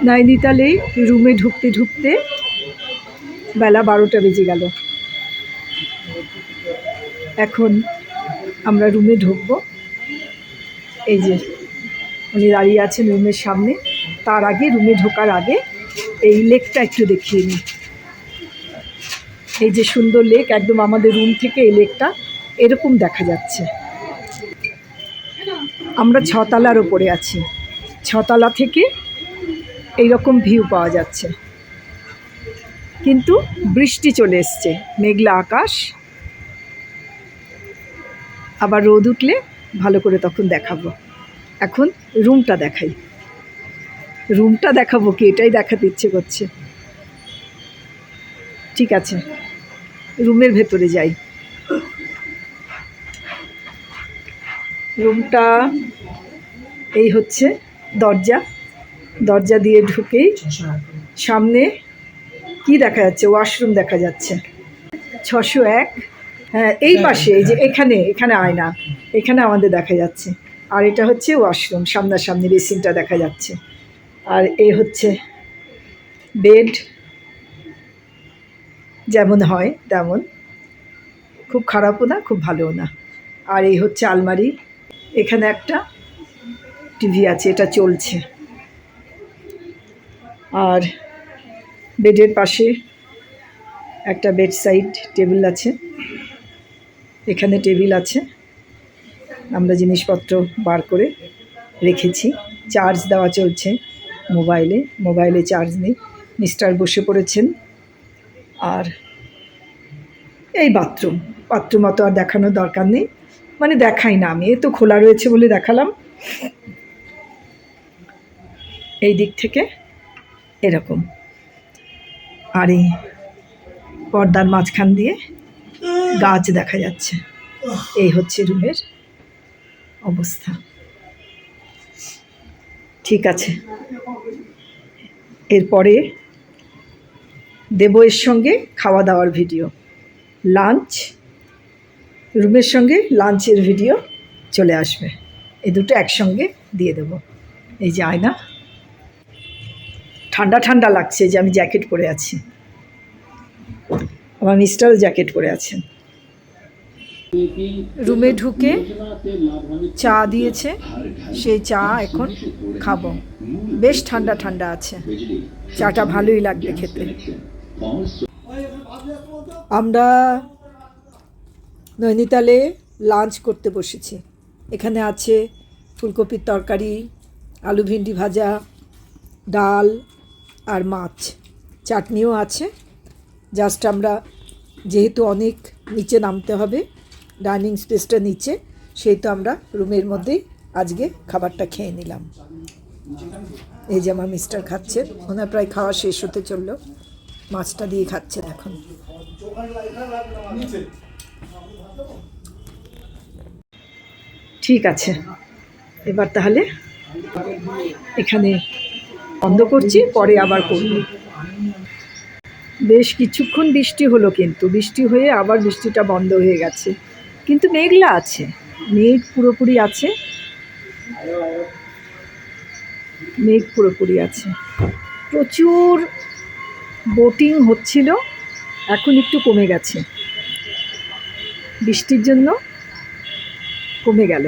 নৈনিতালে রুমে ঢুকতে ঢুকতে বেলা 12টা বেজে গেল। এখন আমরা রুমে ঢুকবো। এই যে উনি দাঁড়িয়ে আছেন রুমের সামনে। তার আগে রুমে ঢোকার আগে এই লেকটা একটু দেখিয়ে নিই। এই যে সুন্দর লেক, একদম আমাদের রুম থেকে এই লেকটা এরকম দেখা যাচ্ছে। আমরা 6 তলার ওপরে আছি। 6 তলা থেকে এইরকম ভিউ পাওয়া যাচ্ছে, কিন্তু বৃষ্টি চলে এসছে, মেঘলা আকাশ। আবার রোদ উঠলে ভালো করে তখন দেখাবো। এখন রুমটা দেখাই। রুমটা দেখাবো কি, এটাই দেখাতে ইচ্ছে করছে। ঠিক আছে, রুমের ভেতরে যাই। রুমটা এই হচ্ছে দরজা। দরজা দিয়ে ঢুকেই সামনে কি দেখা যাচ্ছে, ওয়াশরুম দেখা যাচ্ছে। 601। হ্যাঁ, এই পাশে, এই যে এখানে এখানে আয়না, এখানে আমাদের দেখা যাচ্ছে। আর এটা হচ্ছে ওয়াশরুম, সামনাসামনি বেসিনটা দেখা যাচ্ছে। আর এই হচ্ছে বেড, যেমন হয় তেমন, খুব খারাপও না খুব ভালোও না। আর এই হচ্ছে আলমারি। এখানে একটা টিভি আছে, এটা চলছে। আর বেডের পাশে একটা বেড সাইড টেবিল আছে। এখানে টেবিল আছে, আমরা জিনিসপত্র বার করে রেখেছি। চার্জ দেওয়া চলছে মোবাইলে চার্জ নেই। মিস্টার বসে পড়েছেন। আর এই বাথরুম অত আর দেখানোর দরকার নেই, মানে দেখাই না আমি, এ তো খোলা রয়েছে বলে দেখালাম। এই দিক থেকে এরকম, আর এই পর্দার মাঝখান দিয়ে গাছ দেখা যাচ্ছে। এই হচ্ছে রুমের অবস্থা। ঠিক আছে, এরপরে দেব এর সঙ্গে খাওয়া দাওয়ার ভিডিও, লাঞ্চ, রুমের সঙ্গে লাঞ্চের ভিডিও চলে আসবে। এই দুটো একসঙ্গে দিয়ে দেব। এই যে আয়না, ঠান্ডা ঠান্ডা লাগছে যে আমি জ্যাকেট পরে আছি। আমার মিস্টারও জ্যাকেট পরে আছেন। রুমে ঢুকে চা দিয়েছে, সেই চা এখন খাবো। বেশ ঠান্ডা ঠান্ডা আছে, চাটা ভালোই লাগবে খেতে। আমরা নৈনিতালে লাঞ্চ করতে বসেছি। এখানে আছে ফুলকপির তরকারি, আলু ভিন্ডি ভাজা, ডাল আর মাছ, চাটনিও আছে। জাস্ট আমরা যেহেতু অনেক নিচে নামতে হবে, ডাইনিং স্পেসটা নিচে, সেহেতু আমরা রুমের মধ্যেই আজকে খাবারটা খেয়ে নিলাম। এই যে আমার মিস্টার খাচ্ছেন, ওনার প্রায় খাওয়া শেষ হতে চললো। মাছটা দিয়ে খাচ্ছেন এখন। ঠিক আছে, এবার তাহলে এখানে বন্ধ করছি, পরে আবার করব। বেশ কিছুক্ষণ বৃষ্টি হলো, কিন্তু বৃষ্টি হয়ে আবার বৃষ্টিটা বন্ধ হয়ে গেছে, কিন্তু মেঘলা আছে, মেঘ পুরোপুরি আছে, মেঘ পুরোপুরি আছে। প্রচুর বোটিং হচ্ছিল, এখন একটু কমে গেছে, বৃষ্টির জন্য কমে গেল।